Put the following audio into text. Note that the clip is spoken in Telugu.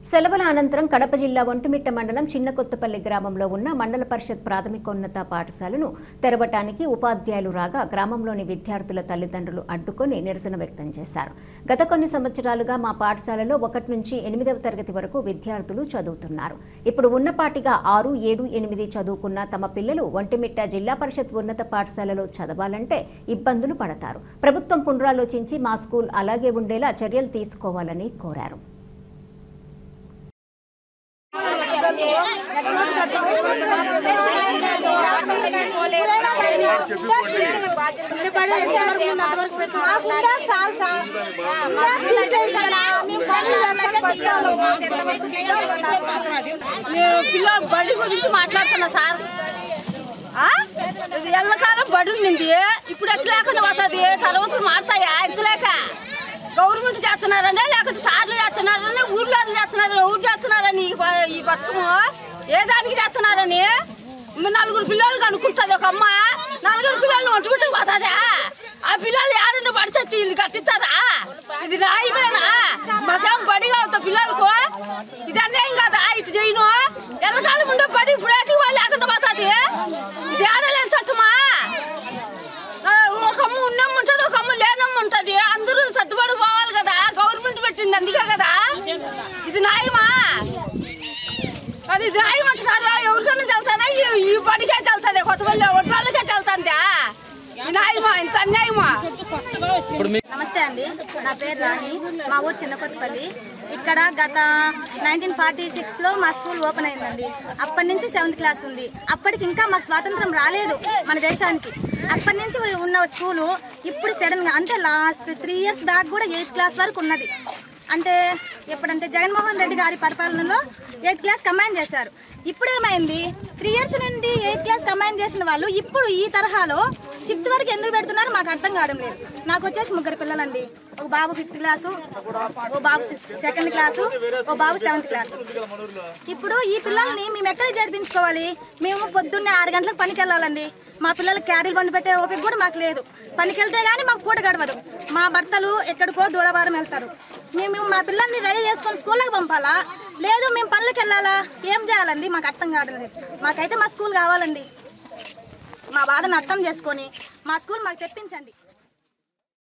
సెలవుల అనంతరం కడప జిల్లా ఒంటిమిట్ట మండలం చిన్నకొత్తపల్లి గ్రామంలో ఉన్న మండల పరిషత్ ప్రాథమికోన్నత పాఠశాలను తెరవటానికి ఉపాధ్యాయులు రాగా గ్రామంలోని విద్యార్థుల తల్లిదండ్రులు అడ్డుకొని నిరసన వ్యక్తం చేశారు. గత కొన్ని సంవత్సరాలుగా మా పాఠశాలలో 1 నుంచి 8వ తరగతి వరకు విద్యార్థులు చదువుతున్నారు. ఇప్పుడు ఉన్నపాటిగా 6, 7, 8 చదువుకున్న తమ పిల్లలు ఒంటిమిట్ట జిల్లా పరిషత్ ఉన్నత పాఠశాలలో చదవాలంటే ఇబ్బందులు పడతారు. ప్రభుత్వం పునరాలోచించి మా స్కూల్ అలాగే ఉండేలా చర్యలు తీసుకోవాలని కోరారు. పిల్లలు బడి గురించి మాట్లాడుతున్నా సార్. ఎల్లకాలం బడి ఉంది, ఇప్పుడు ఎట్లా లేకుండా పోతుంది, తరగతులు మారుతాయా? ఎట్లేక గవర్నమెంట్ చేస్తున్నారని లేకపోతే సార్లు చేస్తున్నారని ఊర్లో చేస్తున్నారని ఊరు చేస్తున్నారని ఈ బతుకము ఏ దానికి చేస్తున్నారని 4 పిల్లలు అనుకుంటుంది ఒక అమ్మ. 4 పిల్లలు ఒంటిమిట్టు పోతుందా? ఆ పిల్లలు ఏడన్నా బడి చచ్చి ఇల్లు కట్టిస్తారా? ఇది రాయమేనా? మాకేం బడిగా అవుతా పిల్లలకు ఇది అన్యాయం కాదా? ఇటు చేయను ఎల్లకాలం ఉండే బడి ఇప్పుడు వాళ్ళు లేకుండా పోతుంది. ఇది ఆడలేని చట్టమా? ఒక అమ్మ ఉన్నమ్మ ఉంటుంది, ఒక అమ్మ లేనమ్మ ఉంటుంది. అందరూ సర్దుబడి పోవాలి కదా, గవర్నమెంట్ పెట్టింది అందుకే కదా. ఇది న్యాయమా? అది న్యాయం అంటే సార్ ఎవరికైనా చల్తుందా? ఈ బడికే చల్తుంది, కొత్తపల్లి ఒడ్రాలకే చల్తుందా? న్యాయమా? ఇంత అన్యాయమా? నమస్తే అండి, నా పేరు రాణి, మా ఊరు చిన్నకొత్తపల్లి. ఇక్కడ గత 1946లో మా స్కూల్ ఓపెన్ అయిందండి. అప్పటి నుంచి 7th క్లాస్ ఉంది. అప్పటికి ఇంకా మాకు స్వాతంత్రం రాలేదు మన దేశానికి. అప్పటి నుంచి ఉన్న స్కూలు ఇప్పుడు సడన్గా అంటే లాస్ట్ 3 years బ్యాక్ కూడా 8th క్లాస్ వరకు ఉన్నది. అంటే ఎప్పుడంటే జగన్మోహన్ రెడ్డి గారి పరిపాలనలో 8th క్లాస్ కంబైన్ చేశారు. ఇప్పుడు ఏమైంది, 3 years నుండి 8th క్లాస్ కంబైన్ చేసిన వాళ్ళు ఇప్పుడు ఈ తరహాలో 5th వరకు ఎందుకు పెడుతున్నారో మాకు అర్థం కావడం లేదు. నాకు వచ్చేసి 3 పిల్లలండి. ఒక బాబు 5th క్లాసు, ఓ బాబు 2nd క్లాసు, ఓ బాబు 7th క్లాసు. ఇప్పుడు ఈ పిల్లల్ని మేము ఎక్కడికి చేర్పించుకోవాలి? మేము పొద్దున్నే 6 గంటలకు పనికి వెళ్ళాలండి. మా పిల్లలకి క్యారీలు వండి పెట్టే ఓపిక కూడా మాకు లేదు. పనికి వెళ్తే కానీ మాకు పూట గడవదు. మా భర్తలు ఎక్కడికో దూరవారం వెళ్తారు. మేము మా పిల్లల్ని రెడీ చేసుకొని స్కూల్కి పంపాలా, లేదు మేము పనులకు వెళ్ళాలా? ఏం చేయాలండి? మాకు అర్థం కావడం లేదు. మాకైతే మా స్కూల్ కావాలండి. మా బాధను అర్థం చేసుకొని మా స్కూల్ మాకు తెప్పించండి.